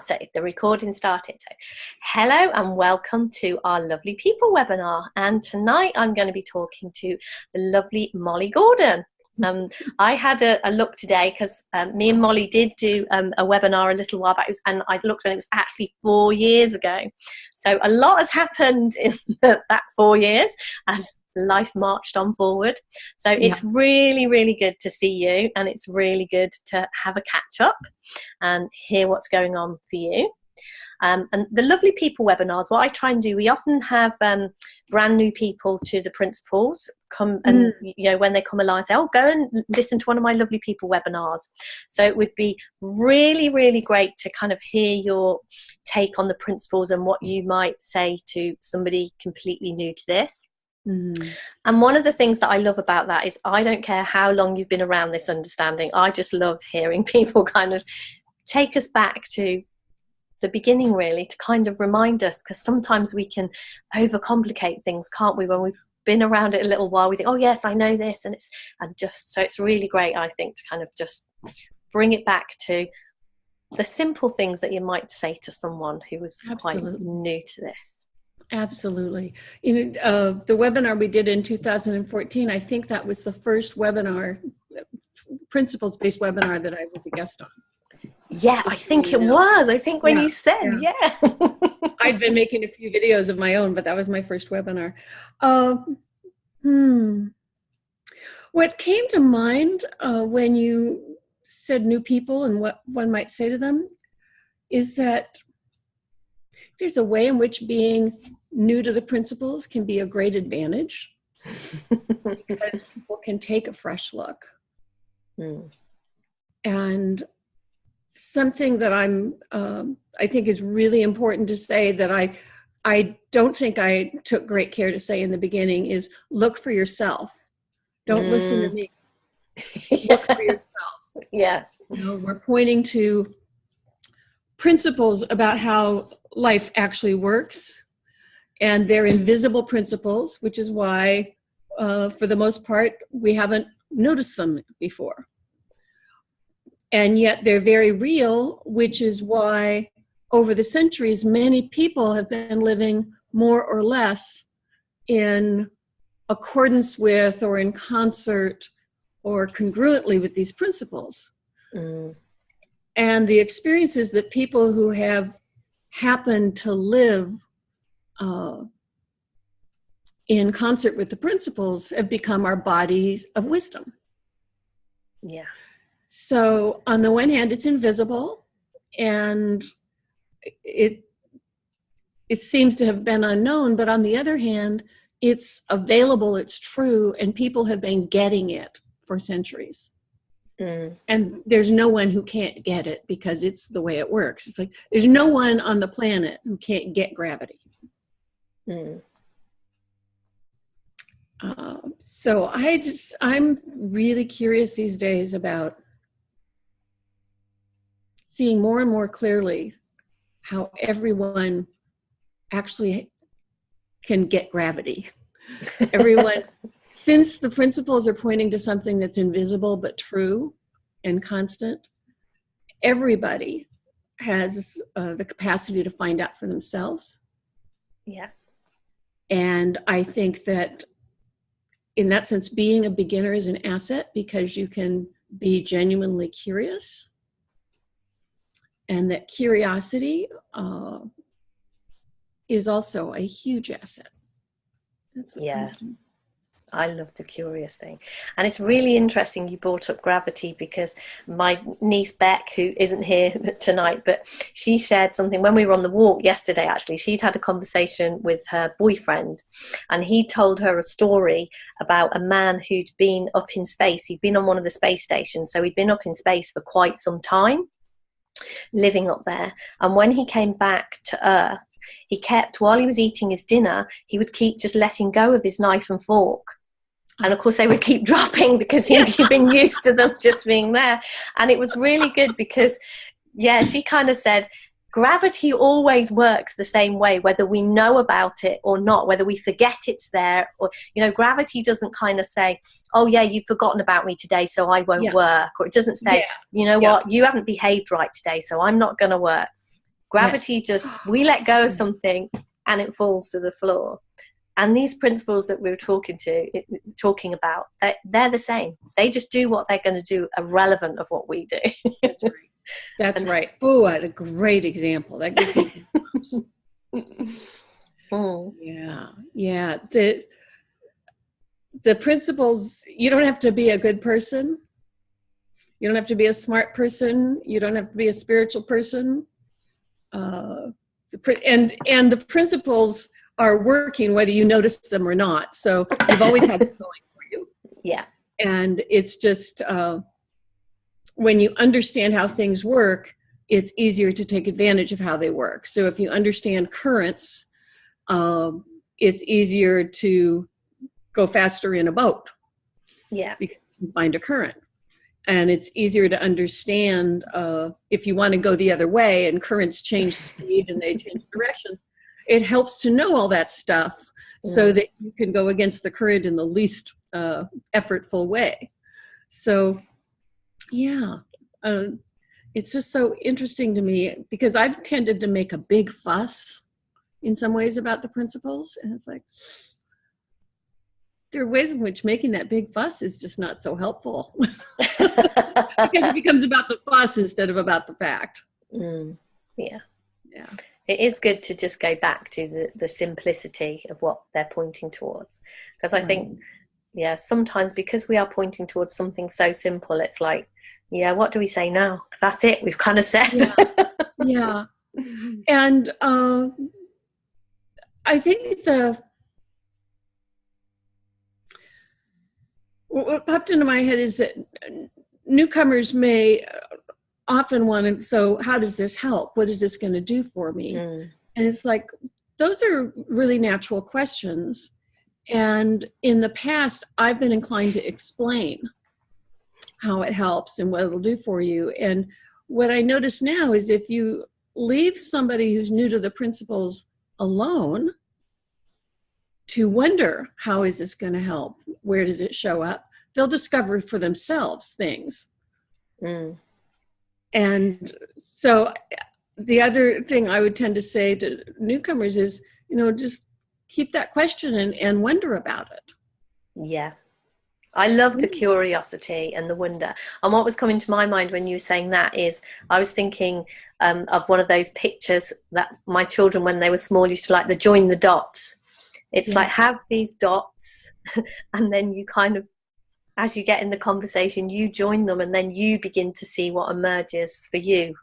So the recording started. So hello and welcome to our Lovely People webinar. And tonight I'm going to be talking to the lovely Molly Gordon. I had a look today because me and Molly did do a webinar a little while back, and I looked and it was actually 4 years ago. So a lot has happened in that 4 years as life marched on forward. So it's really, really good to see you, and it's really good to have a catch up and hear what's going on for you. And the Lovely People webinars, what I try and do, we often have brand new people to the principles come, and when they come along, I say, oh, go and listen to one of my Lovely People webinars. So it would be really, really great to kind of hear your take on the principles and what you might say to somebody completely new to this. And one of the things that I love about that is I don't care how long you've been around this understanding. I just love hearing people kind of take us back to the beginning, really, to kind of remind us, because sometimes we can overcomplicate things, can't we? When we've been around it a little while, we think, oh yes, I know this, and it's really great, I think, to kind of just bring it back to the simple things that you might say to someone who was quite new to this. Absolutely. The webinar we did in 2014, I think that was the first webinar, principles-based webinar that I was a guest on. Yeah, I think it was. I think when you said, I'd been making a few videos of my own, but that was my first webinar. What came to mind when you said new people and what one might say to them is that there's a way in which being new to the principles can be a great advantage because people can take a fresh look. And something that I think is really important to say that I don't think I took great care to say in the beginning is look for yourself. Don't listen to me. Look for yourself. Yeah. We're pointing to principles about how life actually works, and they're invisible principles, which is why, for the most part, we haven't noticed them before. And yet they're very real, which is why over the centuries, many people have been living more or less in accordance with or in concert or congruently with these principles. And the experiences that people who have happened to live in concert with the principles have become our bodies of wisdom. Yeah. So on the one hand, it's invisible, and it seems to have been unknown, but on the other hand, it's available, it's true, and people have been getting it for centuries. And there's no one who can't get it because it's the way it works. It's like there's no one on the planet who can't get gravity. So I'm really curious these days about seeing more and more clearly how everyone actually can get gravity. Everyone, since the principles are pointing to something that's invisible but true and constant, everybody has the capacity to find out for themselves. Yeah. And I think that in that sense, being a beginner is an asset because you can be genuinely curious. And that curiosity is also a huge asset. That's what comes to me. I love the curious thing. And it's really interesting you brought up gravity, because my niece Beck, who isn't here tonight, but she shared something when we were on the walk yesterday. Actually, she'd had a conversation with her boyfriend, and he told her a story about a man who'd been up in space. He'd been on one of the space stations, so he'd been up in space for quite some time, living up there. And when he came back to Earth, he kept, while he was eating his dinner, he would keep just letting go of his knife and fork. And of course they would keep dropping because he'd been used to them just being there. And it was really good because, she kind of said, gravity always works the same way, whether we know about it or not, whether we forget it's there, or, you know, gravity doesn't kind of say, oh yeah, you've forgotten about me today, so I won't work. Or it doesn't say, you know what, you haven't behaved right today, so I'm not going to work. Gravity just, we let go of something and it falls to the floor. And these principles that we were talking about, they're the same. They just do what they're going to do, irrelevant of what we do. That's right. That's right. Oh, what a great example. That gives me Yeah. Yeah. The principles, you don't have to be a good person. You don't have to be a smart person. You don't have to be a spiritual person. And the principles are working whether you notice them or not. So you've always had it going for you. Yeah. And it's just when you understand how things work, it's easier to take advantage of how they work. So if you understand currents, it's easier to go faster in a boat. Yeah. Because you find a current. And it's easier to understand if you want to go the other way and currents change speed and they change direction. It helps to know all that stuff so that you can go against the current in the least effortful way. So, yeah, it's just so interesting to me because I've tended to make a big fuss in some ways about the principles. And it's like, there are ways in which making that big fuss is just not so helpful because it becomes about the fuss instead of about the fact. Yeah. Yeah. It is good to just go back to the simplicity of what they're pointing towards. Because I think, sometimes because we are pointing towards something so simple, it's like, what do we say now? That's it. We've kind of said. Yeah. And I think what popped into my head is that newcomers may often want to, so how does this help? What is this going to do for me? And it's like, those are really natural questions. And in the past, I've been inclined to explain how it helps and what it'll do for you. And what I notice now is if you leave somebody who's new to the principles alone to wonder, how is this going to help? Where does it show up? They'll discover for themselves things. And so the other thing I would tend to say to newcomers is, just keep that question and wonder about it. Yeah. I love the curiosity and the wonder. And what was coming to my mind when you were saying that is I was thinking of one of those pictures that my children, when they were small, used to like the join the dots. It's like have these dots and then you kind of, as you get in the conversation, you join them and then you begin to see what emerges for you.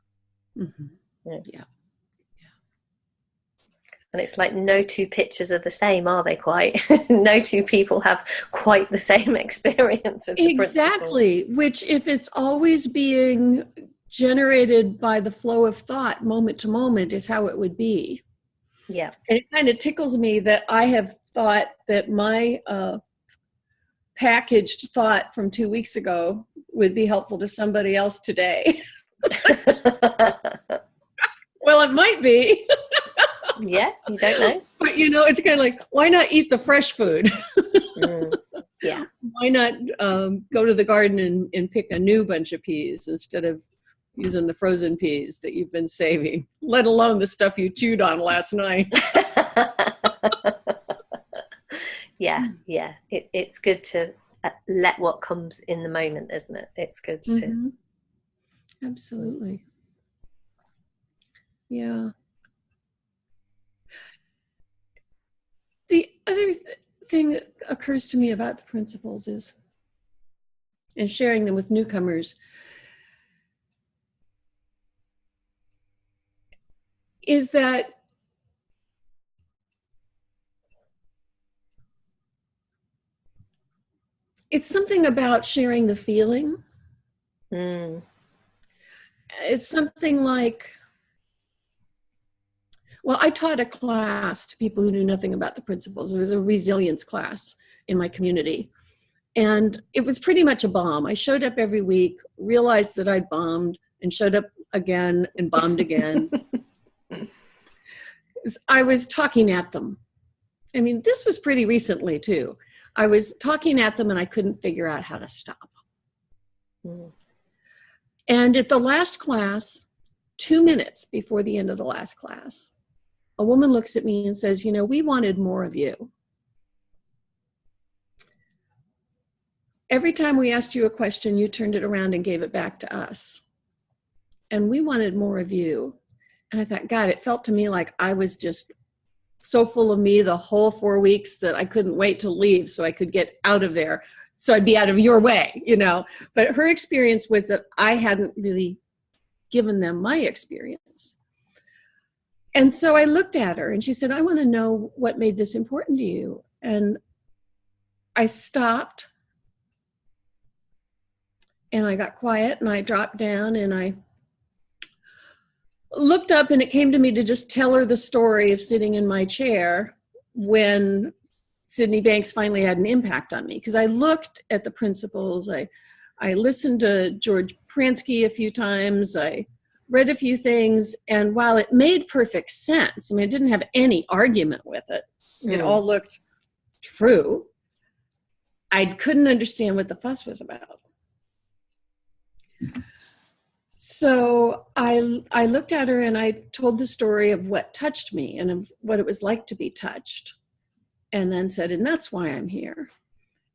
Yeah. And it's like no two pictures are the same, are they quite? No two people have quite the same experience of the Exactly, principle. Which if it's always being generated by the flow of thought moment to moment is how it would be. Yeah. And it kind of tickles me that I have thought that my packaged thought from 2 weeks ago would be helpful to somebody else today. Well, it might be. Yeah, you don't know. But, it's kind of like, why not eat the fresh food? Yeah. Why not go to the garden and pick a new bunch of peas instead of using the frozen peas that you've been saving, let alone the stuff you chewed on last night. Yeah. It's good to let what comes in the moment, isn't it? It's good to. Absolutely. Yeah. The other thing that occurs to me about the principles is, and sharing them with newcomers, is that it's something about sharing the feeling. It's something like, well, I taught a class to people who knew nothing about the principles. It was a resilience class in my community. And it was pretty much a bomb. I showed up every week, realized that I'd bombed, and showed up again and bombed again. I was talking at them. I mean, this was pretty recently too. I was talking at them and I couldn't figure out how to stop. Mm. And at the last class, 2 minutes before the end of the last class, a woman looks at me and says, we wanted more of you. Every time we asked you a question, you turned it around and gave it back to us. And we wanted more of you. And I thought, God, it felt to me like I was just so full of me the whole 4 weeks that I couldn't wait to leave so I could get out of there. So I'd be out of your way, But her experience was that I hadn't really given them my experience. And so I looked at her and she said, I want to know what made this important to you. And I stopped and I got quiet and I dropped down and I looked up, and it came to me to just tell her the story of sitting in my chair when Sydney Banks finally had an impact on me. Because I looked at the principles, I listened to George Pransky a few times, I read a few things, and while it made perfect sense, I didn't have any argument with it. It all looked true. I couldn't understand what the fuss was about. So I looked at her and I told the story of what touched me and of what it was like to be touched. And then said, and that's why I'm here.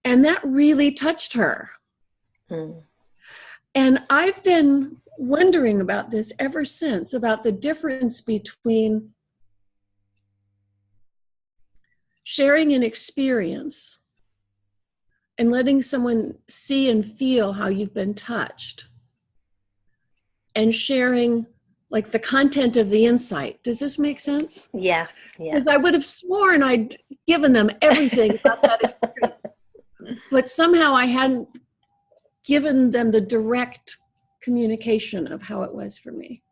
And that really touched her. And I've been wondering about this ever since, about the difference between sharing an experience and letting someone see and feel how you've been touched, and sharing like the content of the insight. Does this make sense? Yeah. Because I would have sworn I'd given them everything about that experience, but somehow I hadn't given them the direct communication of how it was for me.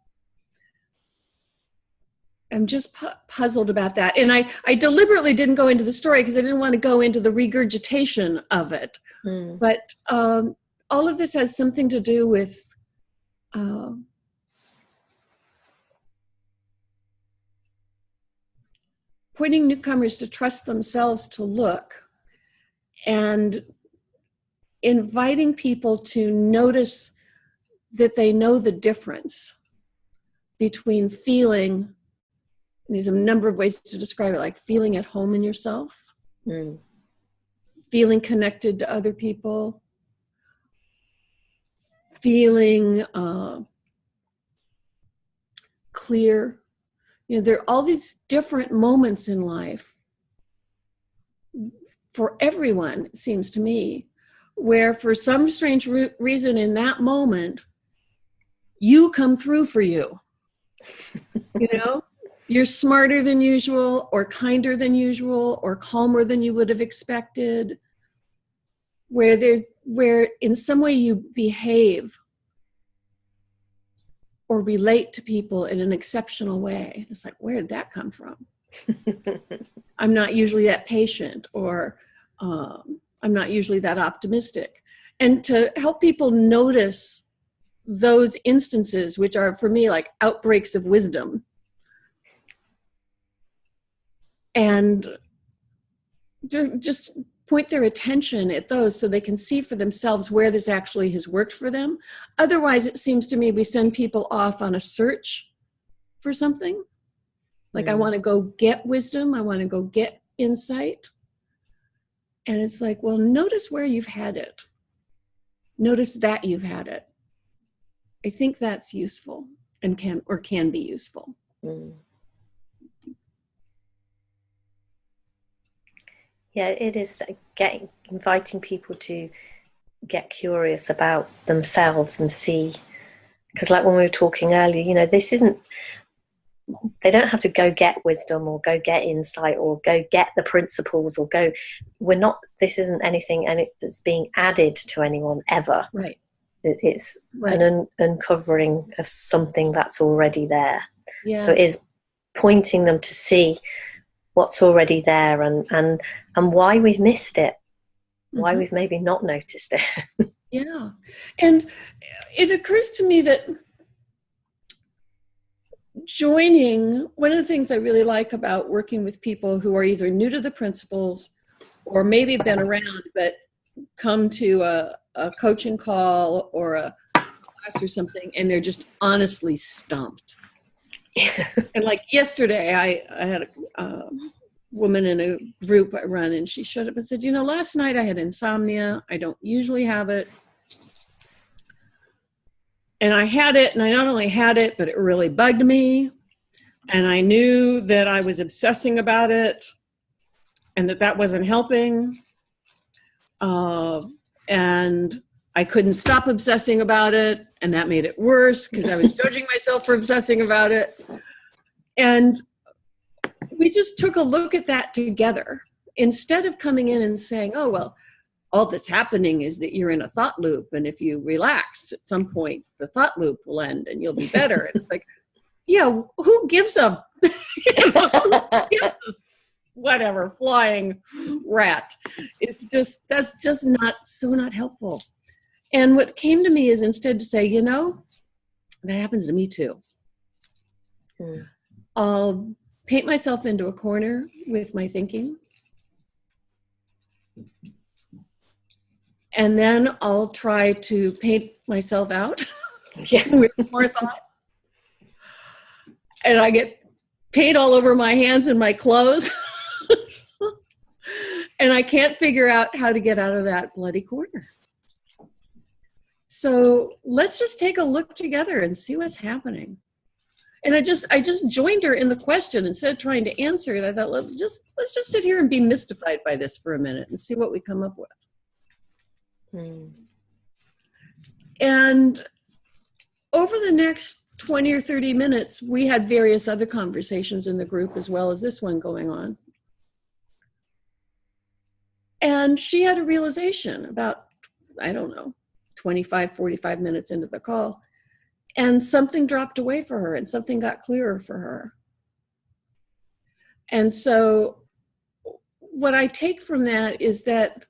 I'm just puzzled about that. And I deliberately didn't go into the story because I didn't want to go into the regurgitation of it. But all of this has something to do with pointing newcomers to trust themselves to look, and inviting people to notice that they know the difference between feeling, there's a number of ways to describe it, like feeling at home in yourself, feeling connected to other people, feeling clear. There are all these different moments in life for everyone, it seems to me, where for some strange reason in that moment, you come through for you. You're smarter than usual, or kinder than usual, or calmer than you would have expected, where in some way you behave or relate to people in an exceptional way. It's like, where did that come from? I'm not usually that patient, or I'm not usually that optimistic. And to help people notice those instances, which are for me like outbreaks of wisdom, and just point their attention at those so they can see for themselves where this actually has worked for them. Otherwise, it seems to me we send people off on a search for something. Like, I want to go get wisdom. I want to go get insight. And it's like, well, notice where you've had it. Notice that you've had it. I think that's useful and can be useful. Yeah, it is inviting people to get curious about themselves and see, because like when we were talking earlier, this isn't, they don't have to go get wisdom or go get insight or go get the principles or this isn't anything that's being added to anyone ever. Right. It's an uncovering of something that's already there. Yeah. So it is pointing them to see what's already there and why we've missed it, why we've maybe not noticed it. Yeah. And it occurs to me that joining, one of the things I really like about working with people who are either new to the principles or maybe been around but come to a coaching call or a class or something and they're just honestly stumped. And like yesterday, I had a woman in a group I run, and she showed up and said, last night I had insomnia. I don't usually have it. And I had it, and I not only had it, but it really bugged me. And I knew that I was obsessing about it and that wasn't helping. And I couldn't stop obsessing about it, and that made it worse because I was judging myself for obsessing about it. And we just took a look at that together. Instead of coming in and saying, oh, well, all that's happening is that you're in a thought loop, and if you relax at some point, the thought loop will end and you'll be better. And it's like, yeah, who gives a who gives a whatever flying rat? It's just, that's just not helpful. And what came to me is instead to say, that happens to me too. I'll paint myself into a corner with my thinking. And then I'll try to paint myself out with more thought. And I get paint all over my hands and my clothes. And I can't figure out how to get out of that bloody corner. So let's just take a look together and see what's happening. And I just joined her in the question instead of trying to answer it. I thought, let's just sit here and be mystified by this for a minute and see what we come up with. And over the next 20 or 30 minutes, we had various other conversations in the group as well as this one going on. And she had a realization about, 25, 45 minutes into the call. And something dropped away for her and something got clearer for her. And so what I take from that is that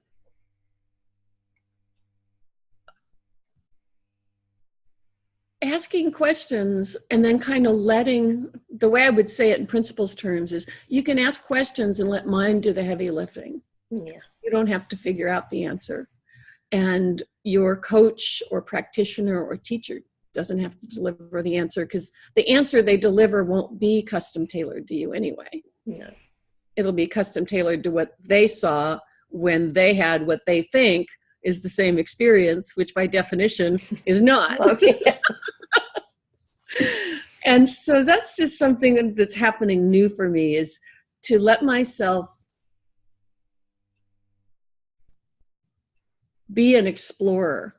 asking questions and then kind of letting, the way I would say it in principles terms is you can ask questions and let mind do the heavy lifting. Yeah. You don't have to figure out the answer. And your coach or practitioner or teacher doesn't have to deliver the answer because the answer they deliver won't be custom tailored to you anyway. No. It'll be custom tailored to what they saw when they had what they think is the same experience, which by definition is not. Okay. And so that's just something that's happening new for me, is to let myself be an explorer.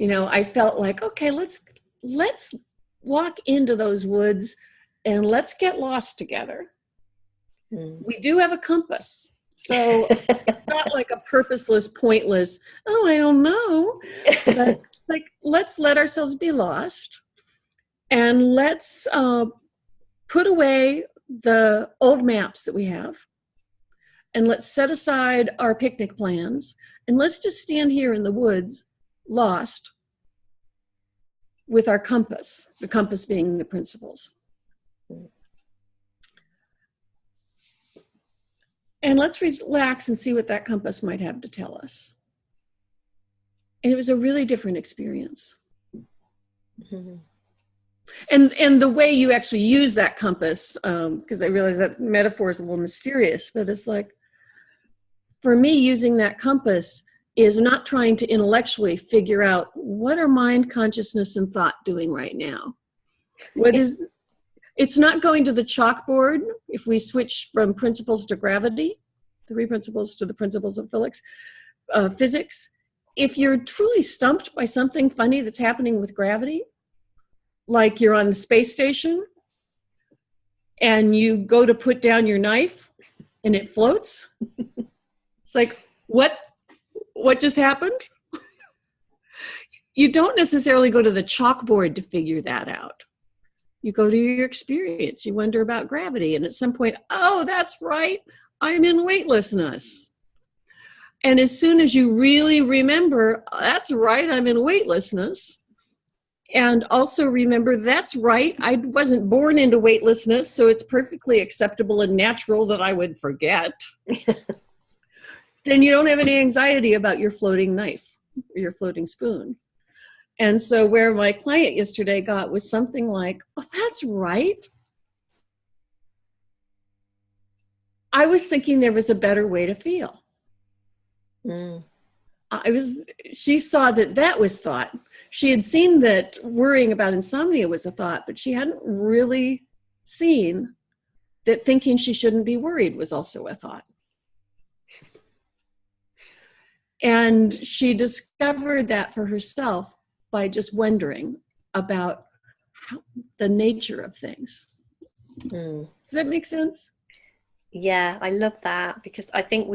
I felt like, okay, let's walk into those woods and let's get lost together. We do have a compass. So it's not like a purposeless, pointless, I don't know. But like, let's let ourselves be lost and let's put away the old maps that we have and let's set aside our picnic plans and let's just stand here in the woods, lost, with our compass, the compass being the principles. And let's relax and see what that compass might have to tell us. And it was a really different experience. Mm-hmm. And the way you actually use that compass, because I realize that metaphor is a little mysterious, but it's like, for me, using that compass is not trying to intellectually figure out what are mind, consciousness, and thought doing right now. It's not going to the chalkboard if we switch from principles to gravity, 3 principles to the principles of physics. If you're truly stumped by something funny that's happening with gravity, like you're on the space station and you go to put down your knife and it floats, it's like, what just happened? You don't necessarily go to the chalkboard to figure that out. You go to your experience. You wonder about gravity. And at some point, oh, that's right, I'm in weightlessness. And as soon as you really remember, that's right, I'm in weightlessness, And also remember, that's right. I wasn't born into weightlessness, so it's perfectly acceptable and natural that I would forget. Then you don't have any anxiety about your floating knife or your floating spoon. And so where my client yesterday got was something like, oh, that's right. I was thinking there was a better way to feel. She saw that was thought. She had seen that worrying about insomnia was a thought, but she hadn't really seen that thinking she shouldn't be worried was also a thought. And she discovered that for herself by just wondering about the nature of things. Does that make sense? Yeah, I love that, because I think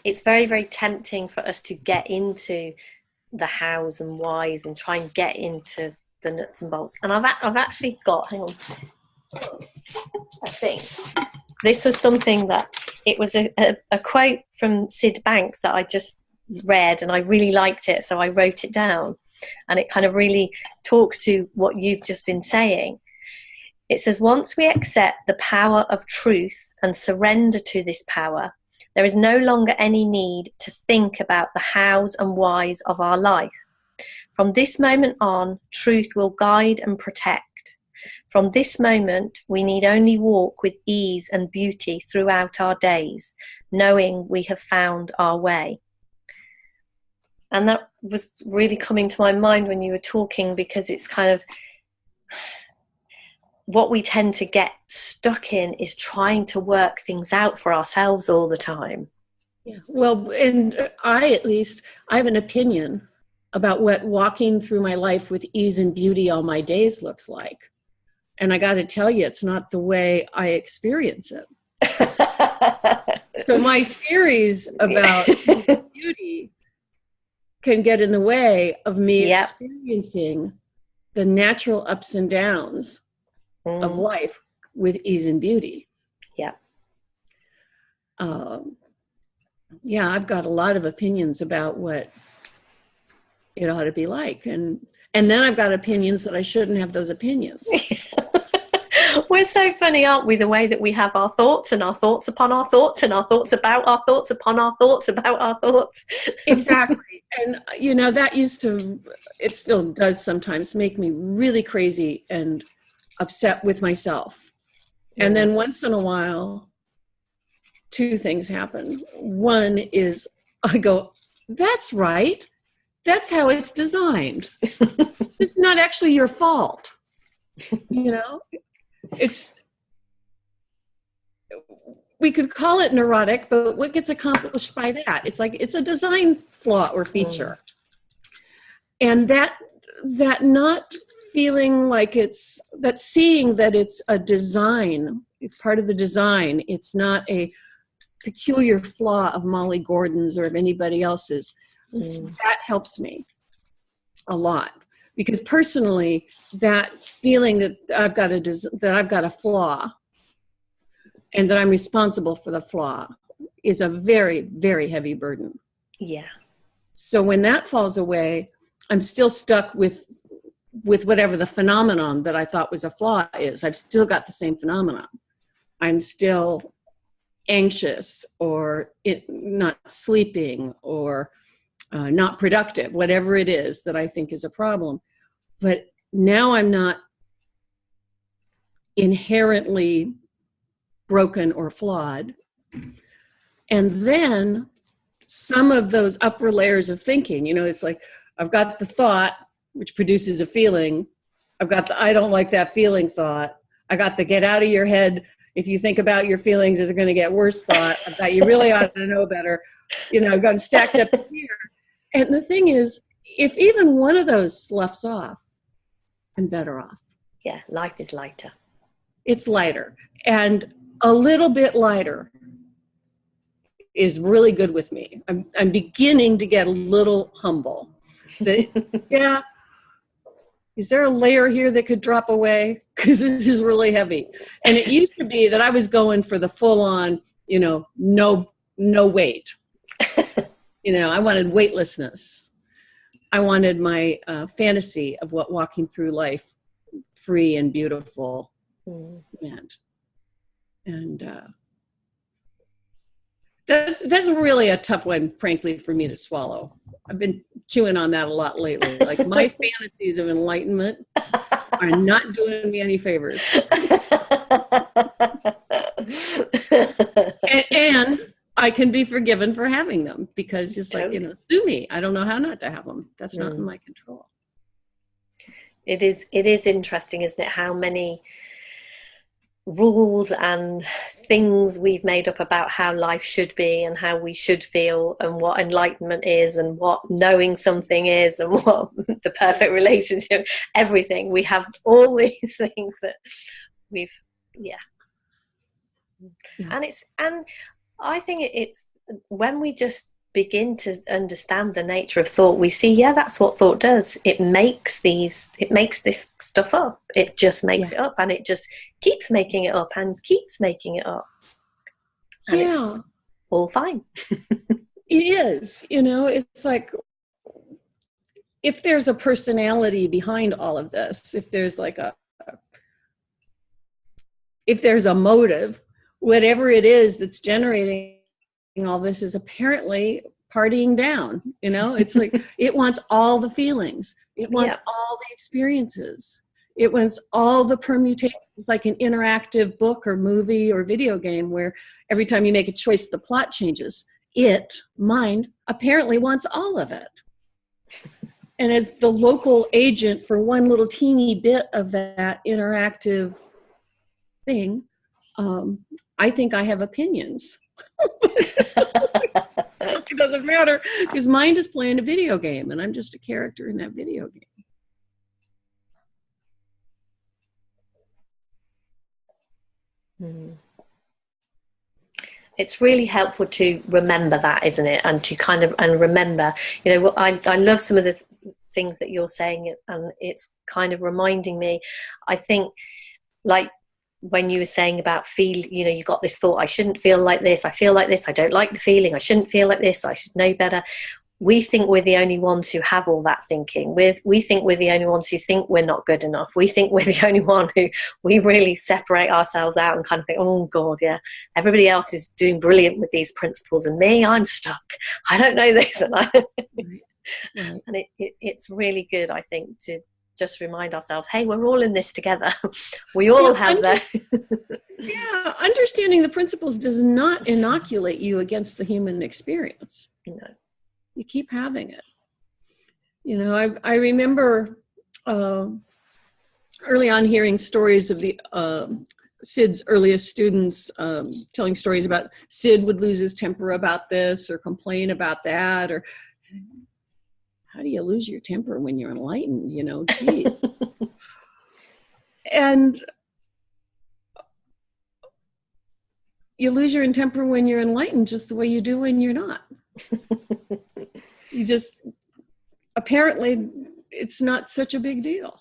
it's very, very tempting for us to get into the hows and whys and try and get into the nuts and bolts. And I've actually got, hang on, I think this was something that, it was a quote from Sid Banks that I just read and I really liked it, so I wrote it down, and it kind of really talks to what you've just been saying. It says, once we accept the power of truth and surrender to this power, there is no longer any need to think about the hows and whys of our life. From this moment on, truth will guide and protect. From this moment, we need only walk with ease and beauty throughout our days, knowing we have found our way. And that was really coming to my mind when you were talking, because it's kind of what we tend to get stuck in is trying to work things out for ourselves all the time. Yeah. Well, and I have an opinion about what walking through my life with ease and beauty all my days looks like. And I got to tell you, it's not the way I experience it. So my theories about beauty can get in the way of me experiencing the natural ups and downs of life with ease and beauty. Yeah. I've got a lot of opinions about what it ought to be like. And then I've got opinions that I shouldn't have those opinions. We're so funny, aren't we? The way that we have our thoughts and our thoughts upon our thoughts and our thoughts about our thoughts upon our thoughts about our thoughts. Exactly. And, that it still does sometimes make me really crazy and upset with myself. And then once in a while, two things happen. One is I go, that's right. That's how it's designed. It's not actually your fault. We could call it neurotic, but what gets accomplished by that? It's like, it's a design flaw or feature. And that not feeling like that seeing that it's a design, it's part of the design. It's not a peculiar flaw of Molly Gordon's or of anybody else's. That helps me a lot, because personally, that feeling that I've got a flaw and that I'm responsible for the flaw is a very, very heavy burden. Yeah. So when that falls away, I'm still stuck with whatever the phenomenon that I thought was a flaw is. I've still got the same phenomenon. I'm still anxious or not sleeping or not productive, whatever it is that I think is a problem. But now I'm not inherently broken or flawed. And then some of those upper layers of thinking, it's like I've got the thought, which produces a feeling. I've got the I don't like that feeling thought. I got the get out of your head. If you think about your feelings, it's going to get worse thought. I've got you really ought to know better. I've got stacked up here. And the thing is, if even one of those sloughs off, I'm better off. Yeah, life is lighter. It's lighter. And a little bit lighter is really good with me. I'm beginning to get a little humble. Yeah. Is there a layer here that could drop away? Because this is really heavy. And it used to be that I was going for the full on, no weight. I wanted weightlessness. I wanted my fantasy of what walking through life free and beautiful meant. And that's really a tough one, frankly, for me to swallow. I've been chewing on that a lot lately. Like, my fantasies of enlightenment are not doing me any favors. and I can be forgiven for having them, because it's like, sue me. I don't know how not to have them. That's not in my control. It is interesting, isn't it, how many rules and things we've made up about how life should be and how we should feel and what enlightenment is and what knowing something is and what the perfect relationship, everything. We have all these things that we've, and I think it's when we just begin to understand the nature of thought, we see, that's what thought does. It makes this stuff up. It just makes it up, and it just keeps making it up and keeps making it up. And it's all fine. It is, it's like, if there's a personality behind all of this, if there's like if there's a motive, whatever it is that's generating all this is apparently partying down. It's like, it wants all the feelings, it wants all the experiences, it wants all the permutations, like an interactive book or movie or video game where every time you make a choice the plot changes. Mind apparently wants all of it. And as the local agent for one little teeny bit of that interactive thing, I think I have opinions. It doesn't matter, because mind is playing a video game and I'm just a character in that video game. It's really helpful to remember that, isn't it? And to kind of, and remember, I love some of the things that you're saying, and it's kind of reminding me, I think, like, when you were saying about you got this thought, I shouldn't feel like this, I feel like this, I don't like the feeling, I shouldn't feel like this, I should know better. We think we're the only ones who have all that thinking. We think we're the only ones who think we're not good enough. We think we're the only one who we really separate ourselves out and kind of think, oh God, everybody else is doing brilliant with these principles, and me, I'm stuck. I don't know this. And it's really good, I think, to just remind ourselves, hey, we're all in this together. We all have that. Understanding the principles does not inoculate you against the human experience. You keep having it. I remember early on hearing stories of the Sid's earliest students telling stories about Sid would lose his temper about this or complain about that, or how do you lose your temper when you're enlightened? Gee. And you lose your temper when you're enlightened just the way you do when you're not. You just, apparently, it's not such a big deal.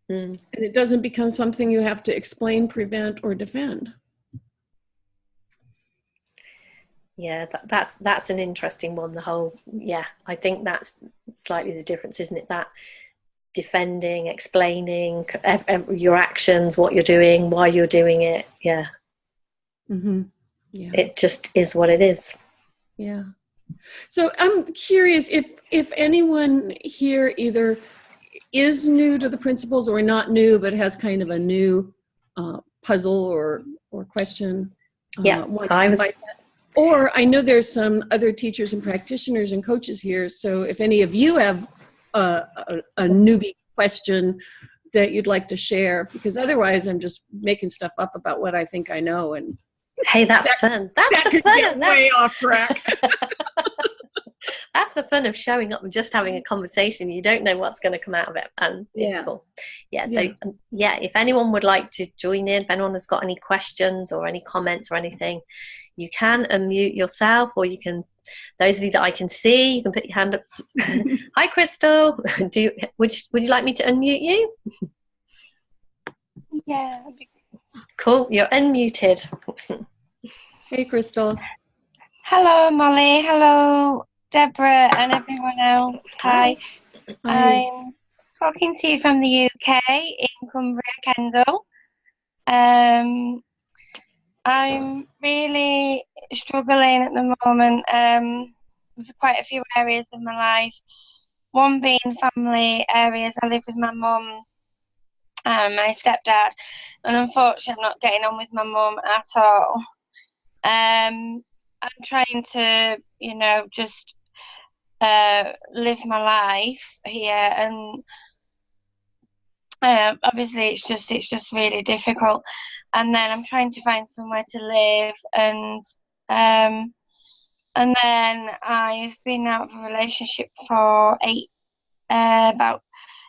And it doesn't become something you have to explain, prevent, or defend. Yeah, that's an interesting one. The whole, I think that's slightly the difference, isn't it? That defending, explaining your actions, what you're doing, why you're doing it. Yeah. Mm-hmm. Yeah. It just is what it is. Yeah. So I'm curious if anyone here either is new to the principles or not new, but has kind of a new puzzle or question. Or I know there's some other teachers and practitioners and coaches here. So if any of you have a newbie question that you'd like to share, because otherwise I'm just making stuff up about what I think I know. And hey, that's fun. That's the fun. Get way off track. That's the fun of showing up and just having a conversation. You don't know what's going to come out of it, and it's cool. So if anyone would like to join in, if anyone has got any questions or any comments or anything, you can unmute yourself, or you can, those of you that I can see, you can put your hand up. Hi, Crystal. Would you like me to unmute you? Yeah. Cool. You're unmuted. Hey, Crystal. Hello, Molly. Hello, Deborah and everyone else. Hi. Hi. I'm talking to you from the UK in Cumbria, Kendal. Um, I'm really struggling at the moment with quite a few areas of my life. One being family areas. I live with my mum and my stepdad, and unfortunately, I'm not getting on with my mum at all. I'm trying to, just live my life here, and obviously it's just really difficult. And then I'm trying to find somewhere to live, um, and then I've been out of a relationship for about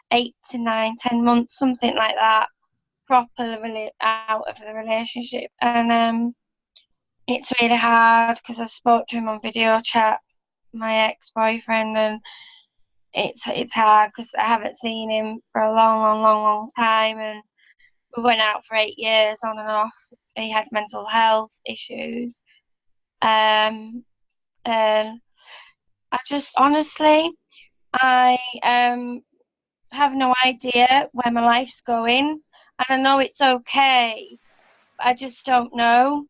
8 to 9, 10 months, something like that, properly out of the relationship, and it's really hard because I spoke to him on video chat, my ex-boyfriend, and it's hard because I haven't seen him for a long time, and we went out for 8 years on and off. He had mental health issues, and I just honestly, I have no idea where my life's going, and I know it's okay, but I just don't know.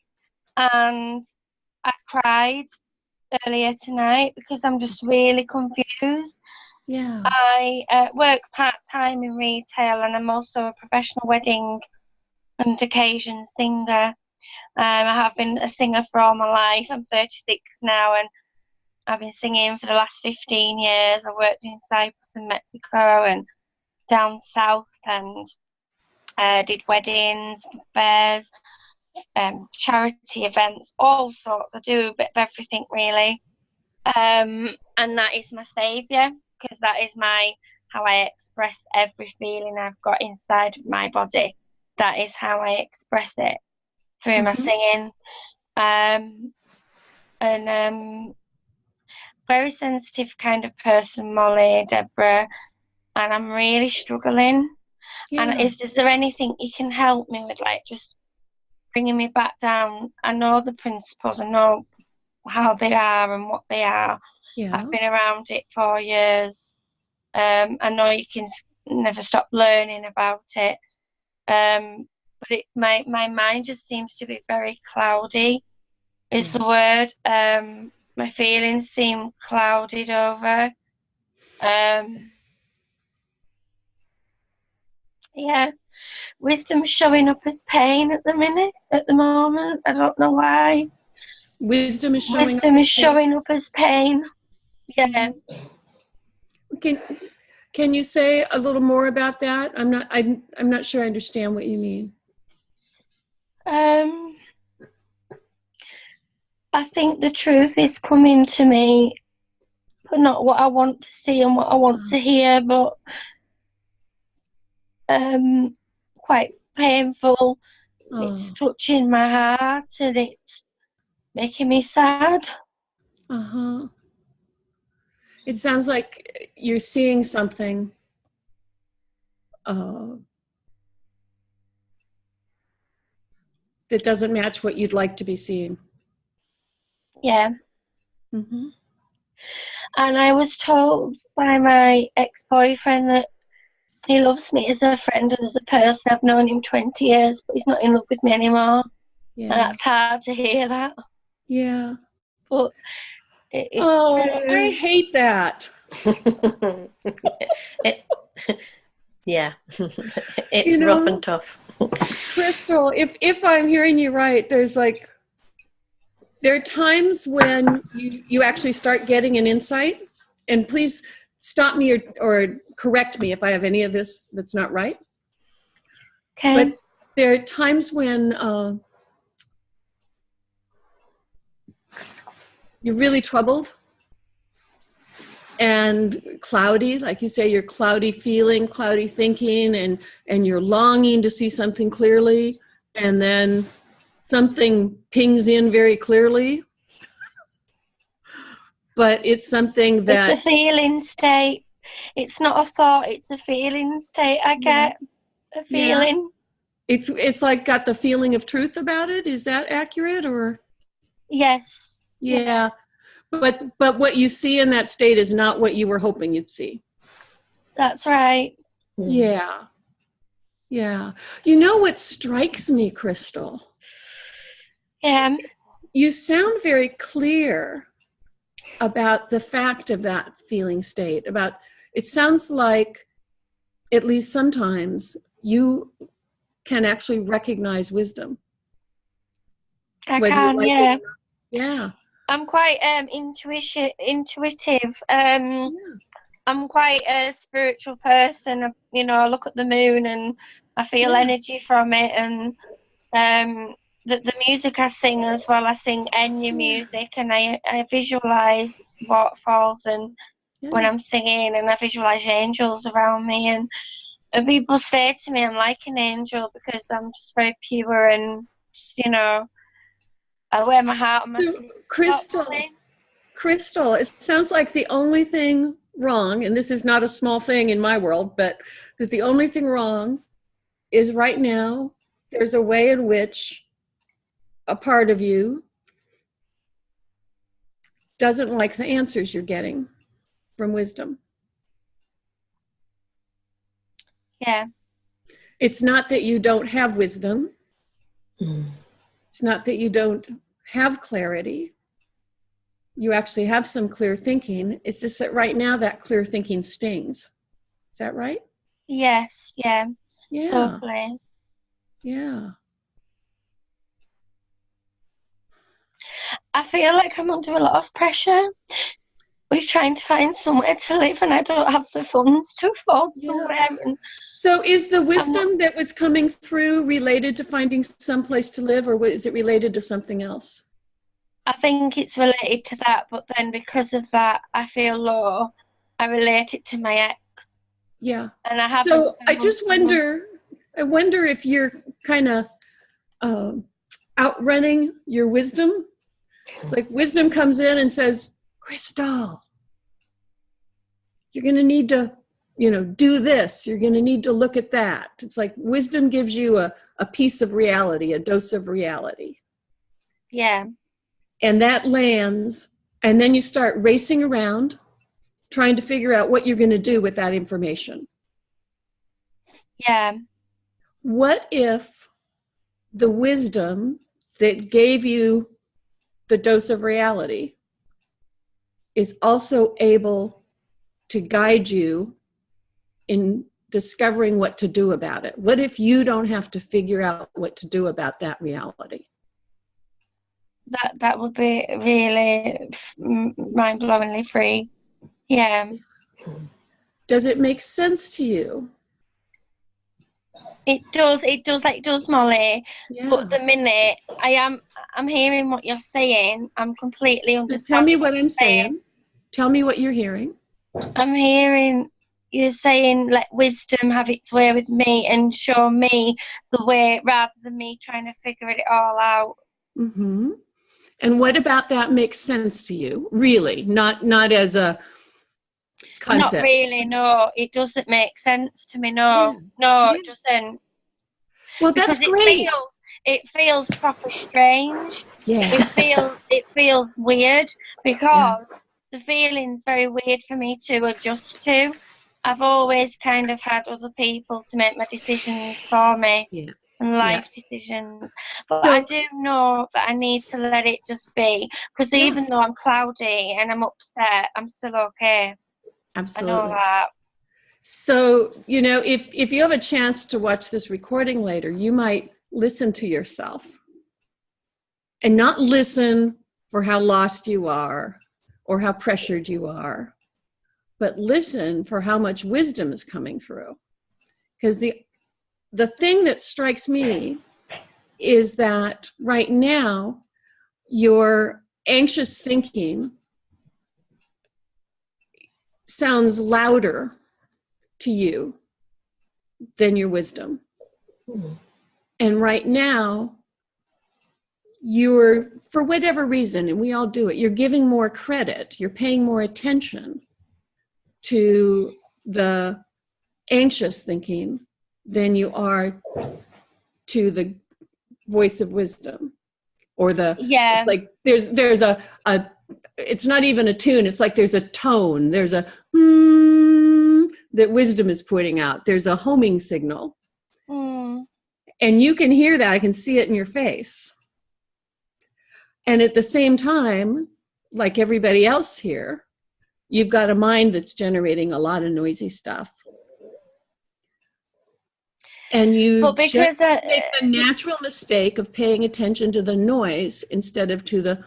And I cried earlier tonight because I'm just really confused. Yeah. I work part-time in retail, and I'm also a professional wedding and occasion singer. I have been a singer for all my life. I'm 36 now, and I've been singing for the last 15 years. I worked in Cyprus and Mexico and down south, and did weddings, fairs, charity events, all sorts. I do a bit of everything, really. And that is my saviour, because that is how I express every feeling I've got inside of my body. That is how I express it through my singing. And very sensitive kind of person, Molly, Deborah, and I'm really struggling. Yeah. And is there anything you can help me with, like just bringing me back down? I know the principles, I know how they are and what they are. Yeah. I've been around it for years. I know you can never stop learning about it. But my mind just seems to be very cloudy, is the word. My feelings seem clouded over. Yeah, wisdom's showing up as pain at the moment. I don't know why. Wisdom is showing Wisdom up. is showing up as pain. Yeah. Can you say a little more about that? I'm not sure I understand what you mean. I think the truth is coming to me, but not what I want to see and what I want to hear, but quite painful. It's touching my heart, and it's making me sad. It sounds like you're seeing something that doesn't match what you'd like to be seeing. Yeah. And I was told by my ex-boyfriend that he loves me as a friend and as a person. I've known him 20 years, but he's not in love with me anymore. Yeah. And that's hard to hear that. Yeah. But it's true. I hate that. Yeah. It's rough and tough. Crystal, if I'm hearing you right, there are times when you actually start getting an insight, and please stop me or correct me if I have any of this that's not right. Okay. But there are times when you're really troubled and cloudy, like you say, you're cloudy feeling, cloudy thinking, and you're longing to see something clearly, and then something pings in very clearly. But it's something that... It's a feeling state. It's not a thought, it's a feeling state. I get a feeling. Yeah. It's like got the feeling of truth about it. Is that accurate, or? Yes. Yeah. But what you see in that state is not what you were hoping you'd see. That's right. Yeah. Yeah. You know what strikes me, Crystal? Yeah. You sound very clear about the fact of that feeling state. It sounds like, at least sometimes, you can actually recognize wisdom. I can, yeah. Yeah. I'm quite intuitive. I'm quite a spiritual person. You know, I look at the moon and I feel energy from it, and the music I sing as well. I sing Enya music, and I visualize waterfalls and when I'm singing, and I visualize angels around me, and people say to me I'm like an angel because I'm just very pure and just, you know, I wear my heart on my sleeve. Crystal, it sounds like the only thing wrong, and this is not a small thing in my world, but that the only thing wrong is right now there's a way in which a part of you doesn't like the answers you're getting from wisdom. Yeah. It's not that you don't have wisdom. It's not that you don't have clarity. You actually have some clear thinking. It's just that right now that clear thinking stings. Is that right? Yes, yeah. Yeah. Totally. Yeah. I feel like I'm under a lot of pressure. We're trying to find somewhere to live and I don't have the funds to afford somewhere. And so is the wisdom that was coming through related to finding some place to live, or is it related to something else? I think it's related to that, but then because of that, I feel low. I relate it to my ex. Yeah. And I haven't. So I just wonder if you're kind of outrunning your wisdom. It's like wisdom comes in and says, Crystal, you're going to need to, do this. You're going to need to look at that. It's like wisdom gives you a piece of reality, a dose of reality. Yeah. And that lands, and then you start racing around trying to figure out what you're going to do with that information. Yeah. What if the wisdom that gave you the dose of reality is also able to guide you in discovering what to do about it? What if you don't have to figure out what to do about that reality? That would be really mind-blowingly free. Yeah. Does it make sense to you? It does, Molly. Yeah. But the minute I'm hearing what you're saying, I'm completely understanding. Tell me what I'm saying. Tell me what you're hearing. I'm hearing you saying, let wisdom have its way with me and show me the way rather than me trying to figure it all out. Mm-hmm. And what about that makes sense to you? Really? Not as a concept? Not really, no. It doesn't make sense to me, no. No, it doesn't. Well, that's great. It feels proper strange. Yeah. It feels weird because the feeling's very weird for me to adjust to. I've always kind of had other people to make my decisions for me and life decisions. But I do know that I need to let it just be, because even though I'm cloudy and I'm upset, I'm still okay. Absolutely. I know that. So, if you have a chance to watch this recording later, you might listen to yourself and not listen for how lost you are or how pressured you are, but listen for how much wisdom is coming through. Because the thing that strikes me is that right now, your anxious thinking sounds louder to you than your wisdom. And right now, you're, for whatever reason, and we all do it, you're giving more credit, you're paying more attention to the anxious thinking than you are to the voice of wisdom, or it's like there's a it's not even a tune. It's like there's a tone. There's a that wisdom is putting out. There's a homing signal. And you can hear that. I can see it in your face. And at the same time, like everybody else here, you've got a mind that's generating a lot of noisy stuff. And you make the natural mistake of paying attention to the noise instead of to the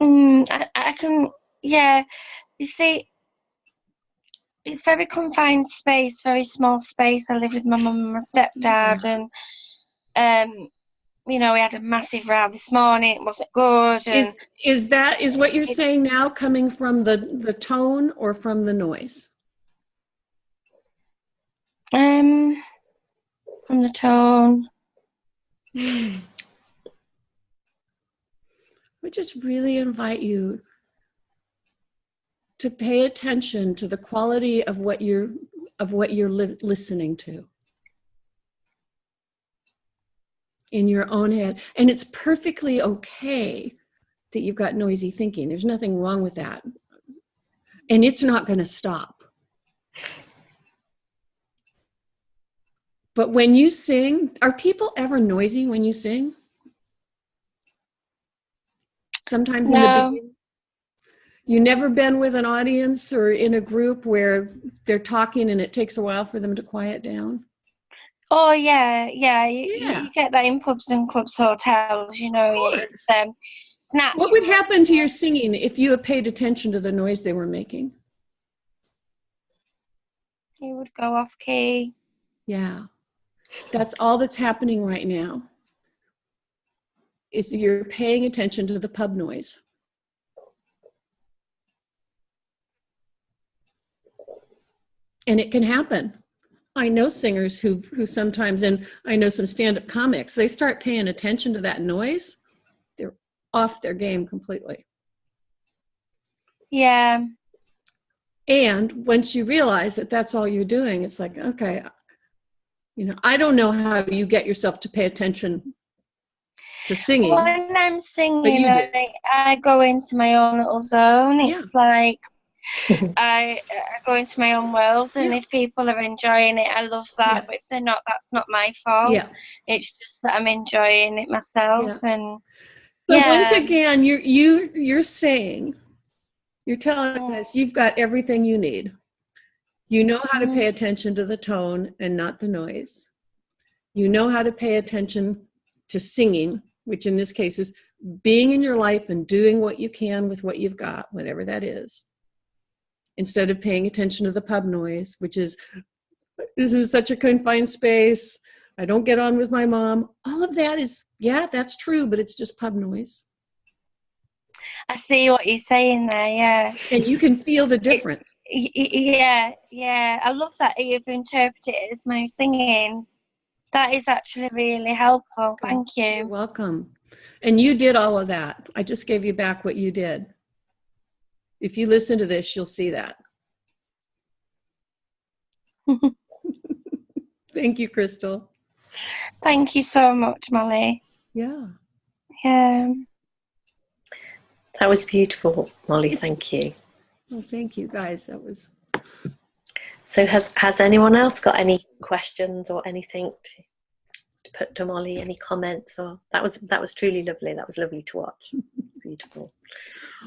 I can, yeah. You see, it's very confined space, very small space. I live with my mum and my stepdad, and you know, we had a massive row this morning. It wasn't good. And is what you're saying now coming from the tone or from the noise? From the tone. We just really invite you to pay attention to the quality of what you're listening to in your own head. And it's perfectly okay that you've got noisy thinking. There's nothing wrong with that. And it's not going to stop. But when you sing, are people ever noisy when you sing? Sometimes in the beginning. You never been with an audience or in a group where they're talking and it takes a while for them to quiet down? Oh, yeah. You get that in pubs and clubs, hotels, you know. It's natural. What would happen to your singing if you had paid attention to the noise they were making? You would go off key. Yeah. That's all that's happening right now. Is you're paying attention to the pub noise. And it can happen. I know singers who sometimes, and I know some stand-up comics, they start paying attention to that noise, they're off their game completely. Yeah. And once you realize that that's all you're doing, it's like, okay, you know, I don't know how you get yourself to pay attention to singing. When I'm singing, I go into my own little zone. It's like I go into my own world, and if people are enjoying it, I love that. But if they're not, that's not my fault. It's just that I'm enjoying it myself. And so once again, you're saying, you're telling us you've got everything you need. You know how to pay attention to the tone and not the noise. You know how to pay attention to singing, which in this case is being in your life and doing what you can with what you've got, whatever that is, instead of paying attention to the pub noise, which is, this is such a confined space. I don't get on with my mom. All of that is, that's true, but it's just pub noise. I see what you're saying there, And you can feel the difference. Yeah. I love that you've interpreted it as my singing. That is actually really helpful. Thank you. You're welcome. And you did all of that. I just gave you back what you did. If you listen to this, you'll see that. Thank you, Crystal. Thank you so much, Molly. Yeah. That was beautiful, Molly. Thank you. Well, thank you, guys. That was. So has anyone else got any questions or anything to put to Molly? Any comments? Or that was truly lovely. That was lovely to watch. Beautiful.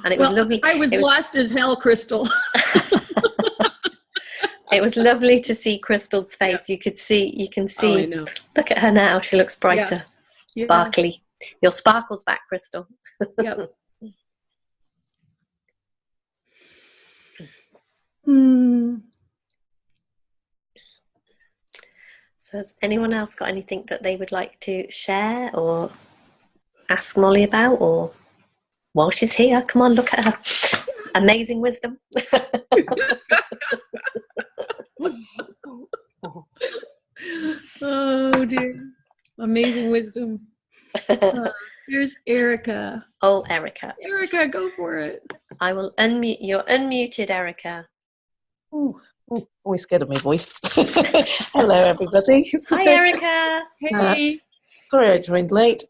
And it was lovely. I was lost as hell, Crystal. It was lovely to see Crystal's face. You can see. Oh, I know. Look at her now. She looks brighter, sparkly. Your sparkle's back, Crystal. Yep. So has anyone else got anything that they would like to share or ask Molly about, or while she's here? Come on, look at her. Amazing wisdom. Oh dear. Amazing wisdom. Here's Erica. Oh, Erica. Erica, go for it. I will unmute. You're unmuted, Erica. Oh, always scared of my voice. Hello, everybody. Hi, Erica. Hey. Sorry I joined late.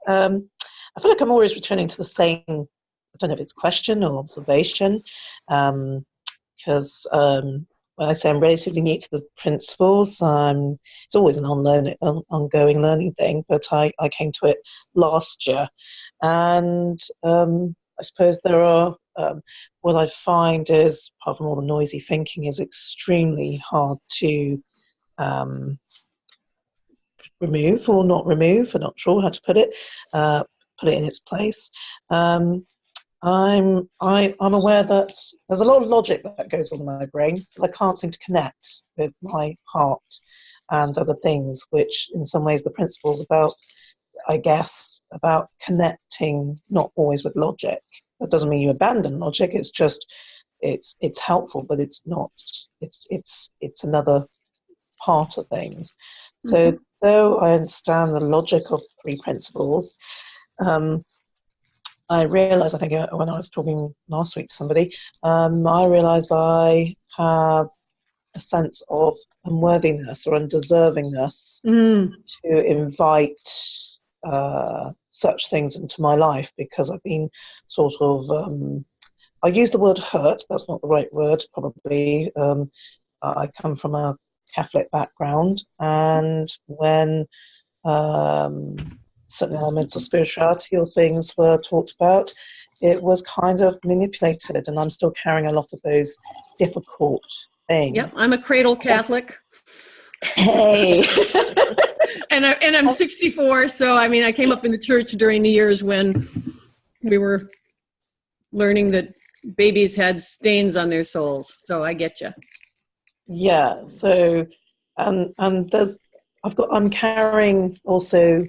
I feel like I'm always returning to the same, I don't know if it's question or observation, because when I say I'm relatively new to the principles, it's always an ongoing learning thing, but I came to it last year. And I suppose there are, what I find is, apart from all the noisy thinking, is extremely hard to remove or not remove. I'm not sure how to put it in its place. I'm aware that there's a lot of logic that goes on in my brain, but I can't seem to connect with my heart and other things, which in some ways the principle's about, I guess, about connecting, not always with logic. That doesn't mean you abandon logic. It's just it's helpful, but it's not. It's another part of things. So though I understand the logic of three principles, I realised, I think when I was talking last week to somebody, I realised I have a sense of unworthiness or undeservingness to invite such things into my life, because I've been sort of, I use the word hurt, that's not the right word probably. I come from a Catholic background, and when certain elements of spirituality or things were talked about, it was kind of manipulated, and I'm still carrying a lot of those difficult things. Yep, I'm a cradle Catholic. Hey. and I'm 64, so I mean, I came up in the church during the years when we were learning that babies had stains on their souls. So I get you. Yeah. So, and I'm carrying also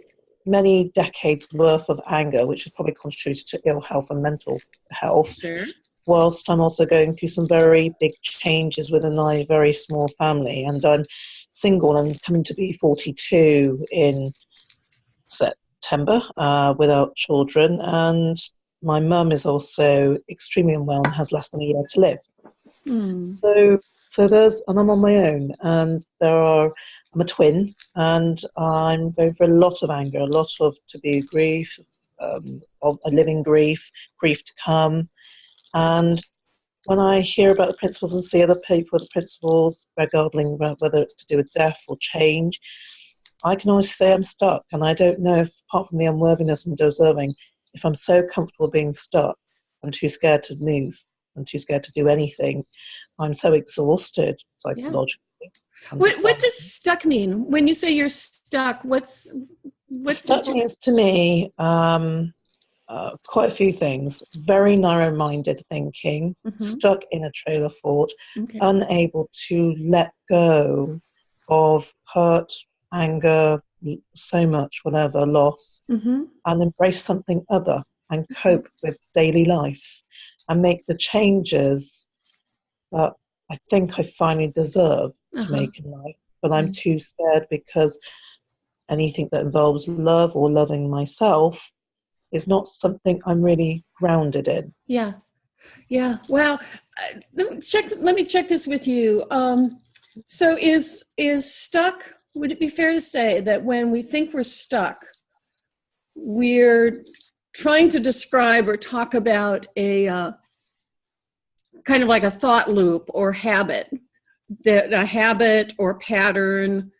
many decades worth of anger, which has probably contributed to ill health and mental health. Sure. Whilst I'm also going through some very big changes within my very small family, and I'm single. I'm coming to be 42 in September without children, and my mum is also extremely unwell and has less than a year to live. And I'm on my own, and I'm a twin, and I'm going through a lot of anger, a lot of taboo grief, of a living grief to come. And when I hear about the principles and see other people with the principles regarding whether it's to do with death or change, I can always say I'm stuck, and I don't know if, apart from the unworthiness and deserving, if I'm so comfortable being stuck, I'm too scared to move. I'm too scared to do anything. I'm so exhausted psychologically. Yeah. What does stuck mean? When you say you're stuck, what's stuck means to me quite a few things. Very narrow-minded thinking, stuck in a trail of thought, unable to let go of hurt, anger, so much, whatever, loss, and embrace something other and cope with daily life and make the changes that I think I finally deserve to make in life. But I'm too scared, because anything that involves love or loving myself is not something I'm really grounded in. Yeah. Well, let me check this with you. So is stuck, would it be fair to say that when we think we're stuck, we're trying to describe or talk about a kind of like a thought loop or habit, that a habit or pattern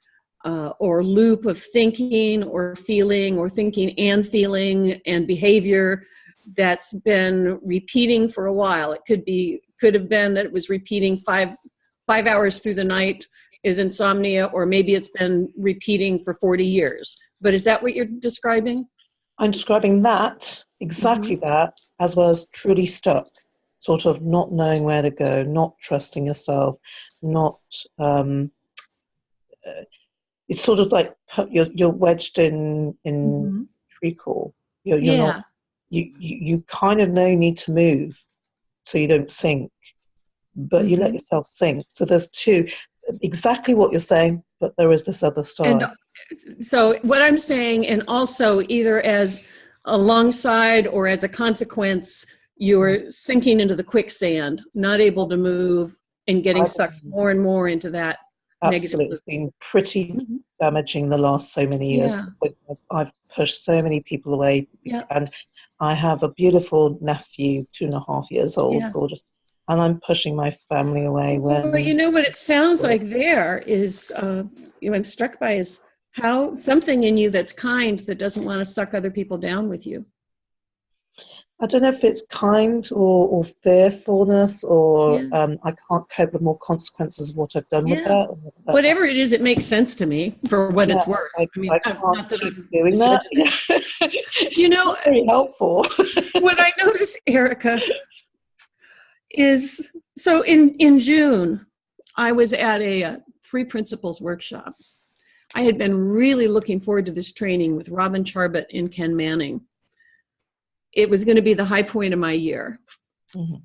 or loop of thinking or feeling, or thinking and feeling and behavior that's been repeating for a while? It could have been that it was repeating 5 hours through the night is insomnia, or maybe it's been repeating for 40 years. But is that what you're describing? I'm describing that, exactly that, as well as truly stuck, sort of not knowing where to go, not trusting yourself, not, it's sort of like you're wedged in treacle. You're not, you kind of know you need to move so you don't sink, but you let yourself sink. So there's two, exactly what you're saying, but there is this other side. And so what I'm saying, and also either as alongside or as a consequence, you're sinking into the quicksand, not able to move, and getting sucked more and more into that. Absolutely. It's been pretty damaging the last so many years. I've pushed so many people away. Yeah. And I have a beautiful nephew, 2.5 years old, Yeah. gorgeous, and I'm pushing my family away. Well, you know what it sounds like there is, I'm struck by is how something in you that's kind that doesn't want to suck other people down with you. I don't know if it's kind or fearfulness or I can't cope with more consequences of what I've done with that. Whatever it is, it makes sense to me for what it's worth. I can't keep doing that. You know, it's very helpful. What I noticed, Erica, is so in June, I was at a 3 principles workshop. I had been really looking forward to this training with Robin Charbot and Ken Manning. It was going to be the high point of my year. Mm-hmm.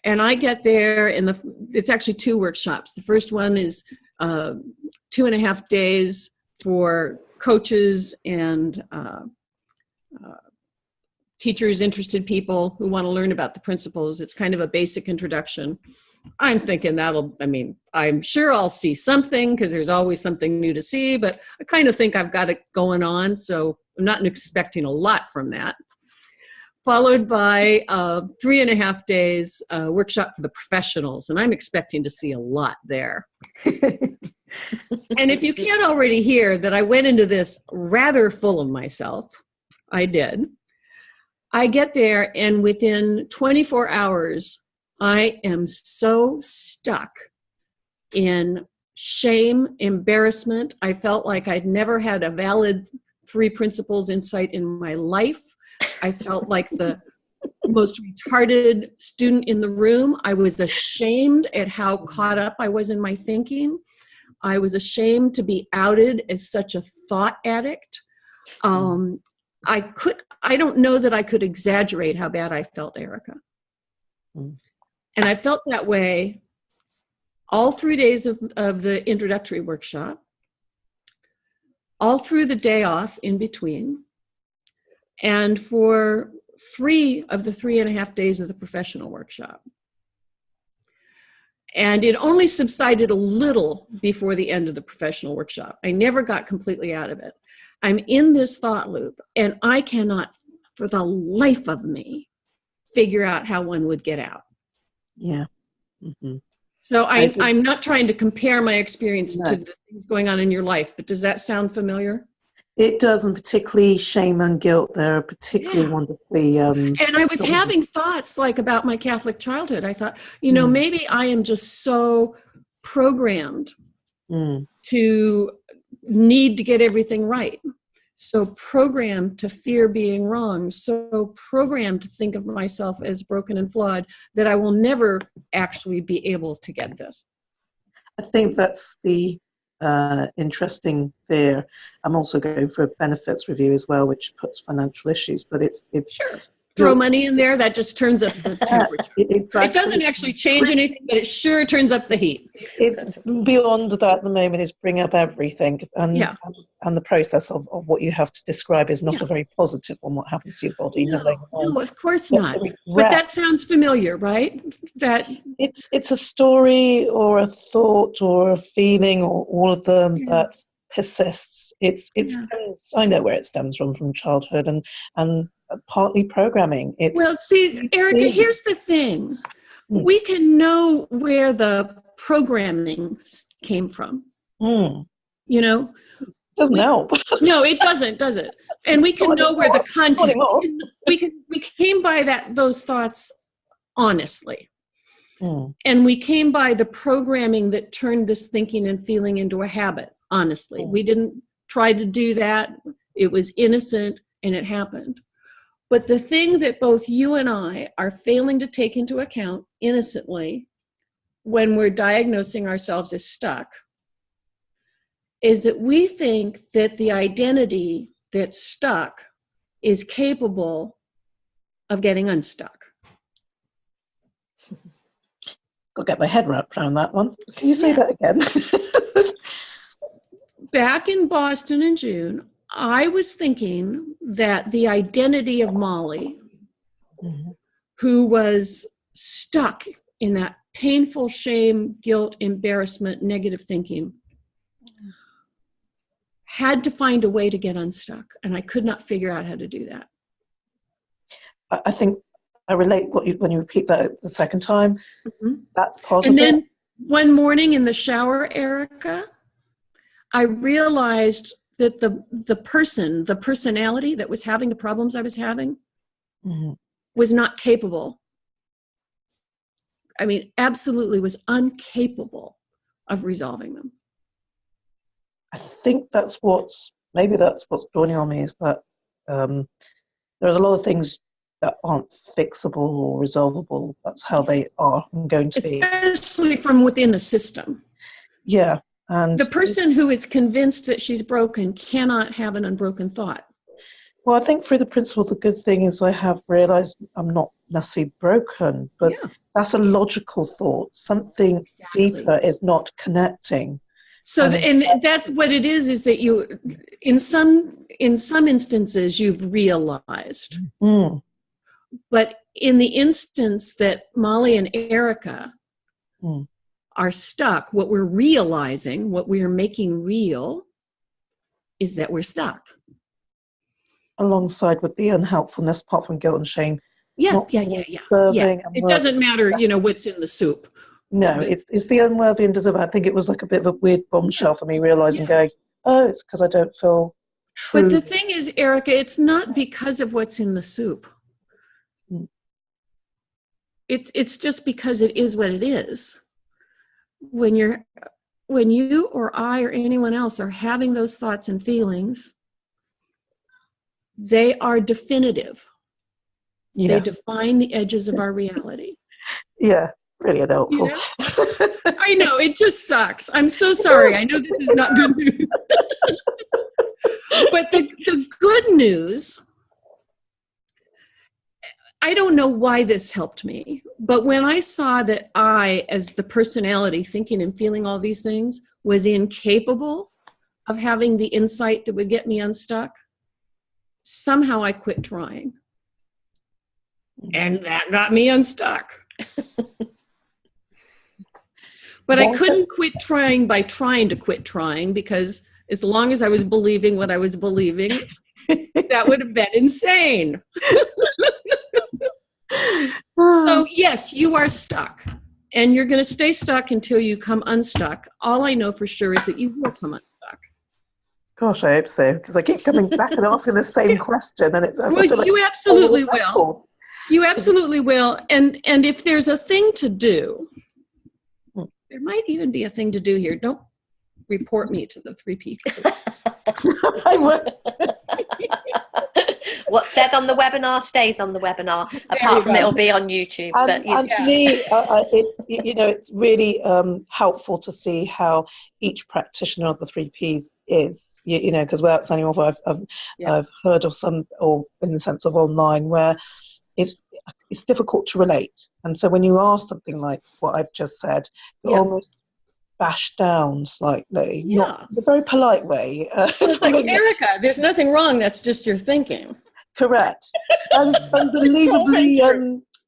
And I get there, and it's actually 2 workshops. The first one is 2.5 days for coaches and teachers, interested people who want to learn about the principles. It's kind of a basic introduction. I'm thinking I'm sure I'll see something because there's always something new to see, but I kind of think I've got it going on. So I'm not expecting a lot from that. Followed by 3.5 days workshop for the professionals. And I'm expecting to see a lot there. And if you can't already hear that I went into this rather full of myself, I did. I get there, and within 24 hours, I am so stuck in shame, embarrassment. I felt like I'd never had a valid 3 principles insight in my life. I felt like the most retarded student in the room. I was ashamed at how caught up I was in my thinking. I was ashamed to be outed as such a thought addict. I don't know that I could exaggerate how bad I felt, Erica. And I felt that way all 3 days of the introductory workshop, all through the day off in between, and for 3 of the 3.5 days of the professional workshop. And it only subsided a little before the end of the professional workshop. I never got completely out of it. I'm in this thought loop, and I cannot, for the life of me, figure out how one would get out. Yeah. Mm-hmm. So I'm not trying to compare my experience to the things going on in your life, but does that sound familiar? It does, and particularly shame and guilt. They're particularly wonderfully. And I was having thoughts like about my Catholic childhood. I thought, maybe I am just so programmed to need to get everything right. So programmed to fear being wrong. So programmed to think of myself as broken and flawed that I will never actually be able to get this. I think that's the interesting fear. I'm also going for a benefits review as well, which puts financial issues, but it's sure. Throw money in there, that just turns up the temperature. Exactly. It doesn't actually change anything, but it sure turns up the heat. It's beyond that at the moment, is bring up everything. And the process of what you have to describe is not a very positive one, what happens to your body. No, of course not. But that sounds familiar, right? That it's a story or a thought or a feeling or all of them that persists. I know where it stems from childhood and partly programming. Well, see, Erica, here's the thing. We can know where the programming came from. Doesn't help. No, it doesn't, does it? And we can know where the content. We came by those thoughts honestly. And we came by the programming that turned this thinking and feeling into a habit, honestly. We didn't try to do that. It was innocent, and it happened. But the thing that both you and I are failing to take into account innocently when we're diagnosing ourselves as stuck is that we think that the identity that's stuck is capable of getting unstuck. Got to get my head wrapped around that one. Can you say that again? Back in Boston in June, I was thinking that the identity of Molly, who was stuck in that painful shame, guilt, embarrassment, negative thinking, had to find a way to get unstuck, and I could not figure out how to do that. I think I relate when you repeat that the second time. Mm-hmm. That's part and of it. And then one morning in the shower, Erica, I realized that the personality that was having the problems I was having mm-hmm. was not capable. I mean, absolutely was incapable of resolving them. I think that's what's dawning on me, is that there's a lot of things that aren't fixable or resolvable. That's how they are and going to be. Especially from within the system. Yeah. And the person who is convinced that she's broken cannot have an unbroken thought. Well, I think through the principle, the good thing is I have realized I'm not necessarily broken, but that's a logical thought. Something deeper is not connecting. So, and that's what it is that you, in some instances, you've realized. Mm. But in the instance that Molly and Erica are stuck, what we're realizing, what we are making real, is that we're stuck. Alongside with the unhelpfulness, apart from guilt and shame. Yeah. It doesn't matter, what's in the soup. No, it's the unworthy and deserving. I think it was like a bit of a weird bombshell for me, realizing going, oh, it's because I don't feel true. But the thing is, Erica, it's not because of what's in the soup. Mm. It's just because it is what it is. When you or I or anyone else are having those thoughts and feelings, they are definitive. Yes. They define the edges of our reality. Yeah, really unhelpful. I know, it just sucks. I'm so sorry. I know this is not good news. But the good news, I don't know why this helped me, but when I saw that I, as the personality thinking and feeling all these things, was incapable of having the insight that would get me unstuck, somehow I quit trying. And that got me unstuck. But I couldn't quit trying by trying to quit trying, because as long as I was believing what I was believing, that would have been insane. So yes, you are stuck, and you're going to stay stuck until you come unstuck. All I know for sure is that you will come unstuck. Gosh, I hope so, because I keep coming back and asking the same question, and it's. Well, you absolutely will. You absolutely will, and if there's a thing to do, there might even be a thing to do here. Don't report me to the 3P. I won't. What's said on the webinar stays on the webinar. Apart from it'll be on YouTube. And to me, it's really helpful to see how each practitioner of the 3Ps is. Because without sounding awful, I've heard of some, or in the sense of online, where it's difficult to relate. And so when you ask something like what I've just said, you're almost bashed down slightly, not in a very polite way. It's like, Erica, there's nothing wrong. That's just your thinking. Correct. Unbelievably,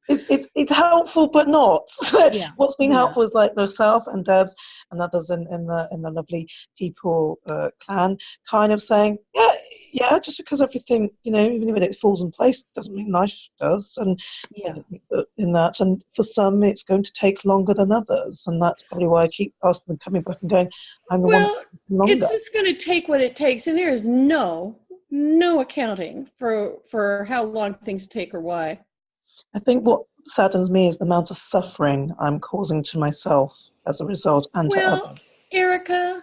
it's helpful, but not. What's been helpful is like myself and Debs and others in the lovely people clan, kind of saying, just because everything, even if it falls in place, doesn't mean life does. And in that, and for some, it's going to take longer than others, and that's probably why I keep asking them, coming back and going, I'm the one longer. It's just going to take what it takes, and there is no accounting for how long things take or why. I think what saddens me is the amount of suffering I'm causing to myself as a result, and to others. Erica,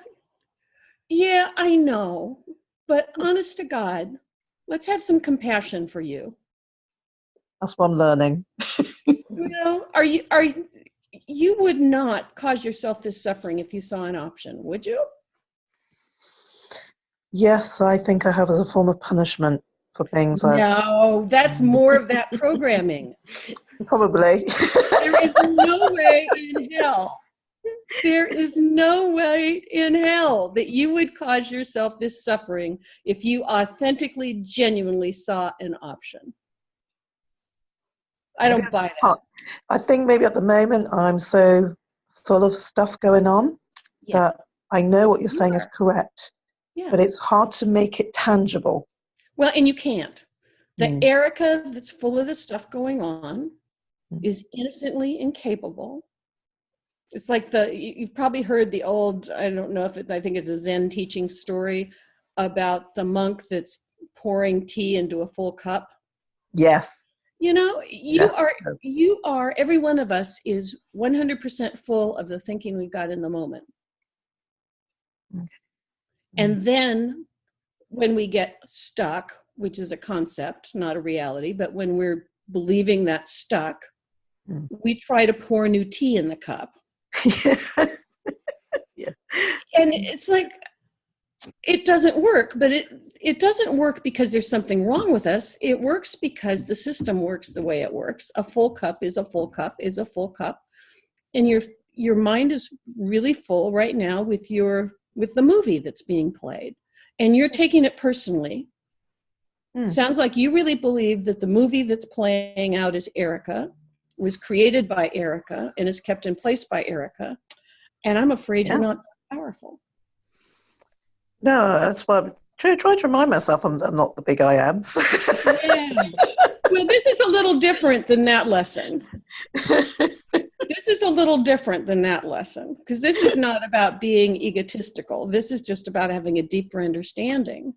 I know, but honest to God, let's have some compassion for you. That's what I'm learning. You would not cause yourself this suffering if you saw an option, would you? Yes, I think I have as a form of punishment for things. No, that's more of that programming. Probably. There is no way in hell. There is no way in hell that you would cause yourself this suffering if you authentically, genuinely saw an option. I don't buy that. I think maybe at the moment I'm so full of stuff going on that I know what you're saying is correct. Yeah. but it's hard to make it tangible. Well, and you can't. The Erica that's full of the stuff going on is innocently incapable. It's like you've probably heard the old, I don't know if I think it's a Zen teaching story about the monk that's pouring tea into a full cup. Yes. You know, you are, every one of us is 100% full of the thinking we've got in the moment. Okay. And then when we get stuck, which is a concept, not a reality, but when we're believing that's stuck, we try to pour new tea in the cup. Yeah. And it's like, it doesn't work, but it doesn't work because there's something wrong with us. It works because the system works the way it works. A full cup is a full cup is a full cup. And your mind is really full right now with the movie that's being played. And you're taking it personally. Sounds like you really believe that the movie that's playing out is Erica, was created by Erica, and is kept in place by Erica. And I'm afraid you're not powerful. No, that's why I'm trying to remind myself I'm not the big I am. Yeah. Well, this is a little different than that lesson. This is a little different than that lesson, because this is not about being egotistical. This is just about having a deeper understanding.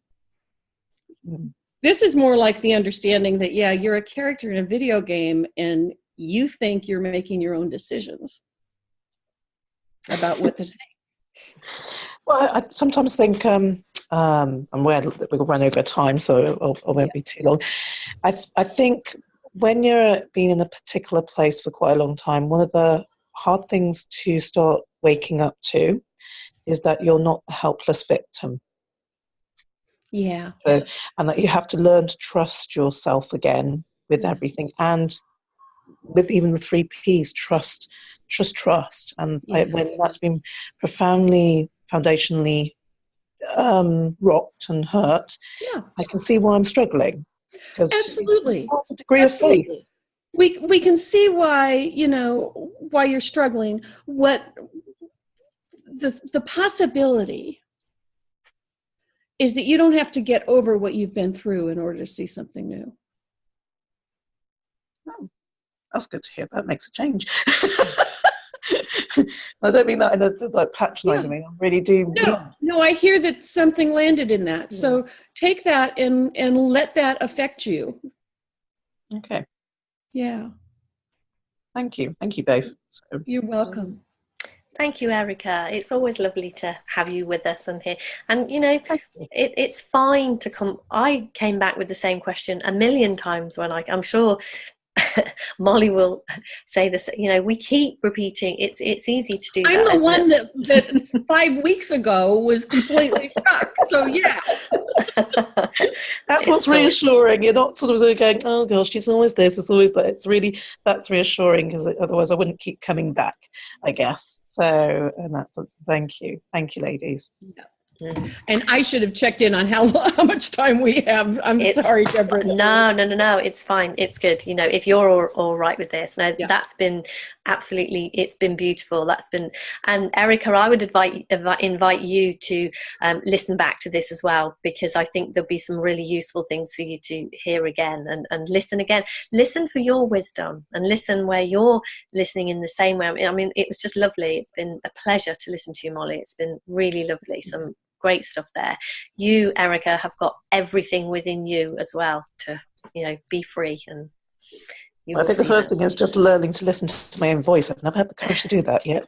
This is more like the understanding that, yeah, you're a character in a video game and you think you're making your own decisions about what to say. Well, I sometimes think, and we'll run over time, so I won't be too long. I think when you're being in a particular place for quite a long time, one of the hard things to start waking up to is that you're not a helpless victim. Yeah. So, and that you have to learn to trust yourself again with everything, and with even the 3 Ps, trust. And when that's been profoundly, foundationally rocked and hurt, I can see why I'm struggling. Absolutely. There's a degree of faith. We can see why, why you're struggling. What the possibility is that you don't have to get over what you've been through in order to see something new. Oh, that's good to hear. That makes a change. I don't mean that in a patronizing way. I really do. No, I hear that something landed in that. Yeah. So take that and let that affect you. Okay. Yeah. Thank you both. You're welcome. Thank you, Erica. It's always lovely to have you with us and here. And, it's fine to come. I came back with the same question a million times when I'm sure Molly will say this, we keep repeating. It's easy to do that. I'm the one that 5 weeks ago was completely stuck. So, yeah. That's what's reassuring. You're not sort of going, oh gosh, she's always this, it's always that. That's reassuring, because otherwise I wouldn't keep coming back, I guess. So, and that's thank you, ladies. Yeah. And I should have checked in on how much time we have. Sorry, Deborah. No, it's fine. It's good. If you're all right with this. No, that's been absolutely, it's been beautiful. And Erica, I would invite you to listen back to this as well, because I think there'll be some really useful things for you to hear again and listen again. Listen for your wisdom and listen where you're listening in the same way. I mean, it was just lovely. It's been a pleasure to listen to you, Molly. It's been really lovely. Some great stuff there. You, Erica, have got everything within you as well to, be free. And I think the first thing is just learning to listen to my own voice. I've never had the courage to do that yet.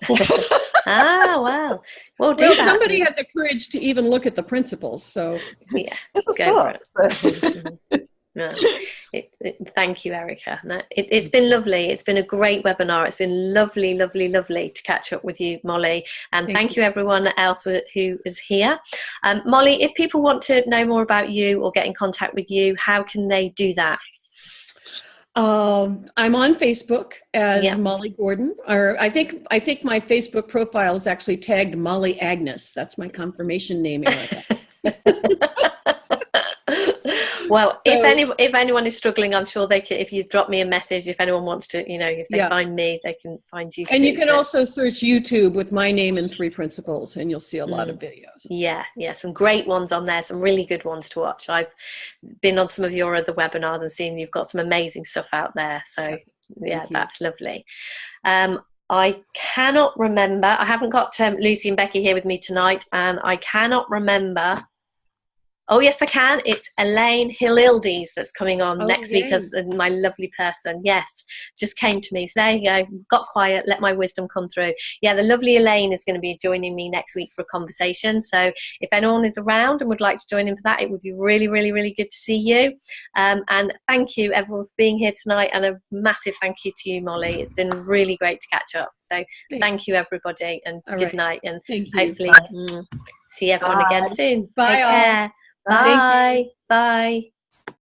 Well, do that. Somebody had the courage to even look at the principles. So yeah, it's a start. No, thank you, Erica. No, it's been lovely. It's been a great webinar. It's been lovely, lovely, lovely to catch up with you, Molly. And thank you everyone else who is here. Molly, if people want to know more about you or get in contact with you, how can they do that? I'm on Facebook as Molly Gordon, or I think my Facebook profile is actually tagged Molly Agnes. That's my confirmation name, Erica. Well, if anyone is struggling, I'm sure they can. If you drop me a message, if anyone wants to, if they find me, they can find you. And you can also search YouTube with my name and 3 principles, and you'll see a lot of videos. Yeah, some great ones on there. Some really good ones to watch. I've been on some of your other webinars and seen you've got some amazing stuff out there. So that's lovely. I cannot remember. I haven't got Lucy and Becky here with me tonight, and I cannot remember. Oh, yes, I can. It's Elaine Hilildes that's coming on next week as my lovely person. Yes, just came to me. So there you go. Got quiet, let my wisdom come through. Yeah, the lovely Elaine is going to be joining me next week for a conversation. So if anyone is around and would like to join in for that, it would be really, really, really good to see you. And thank you, everyone, for being here tonight. And a massive thank you to you, Molly. It's been really great to catch up. So thank you, everybody, and good night. And hopefully see everyone again soon. Bye, Take care. Bye. Bye. Bye.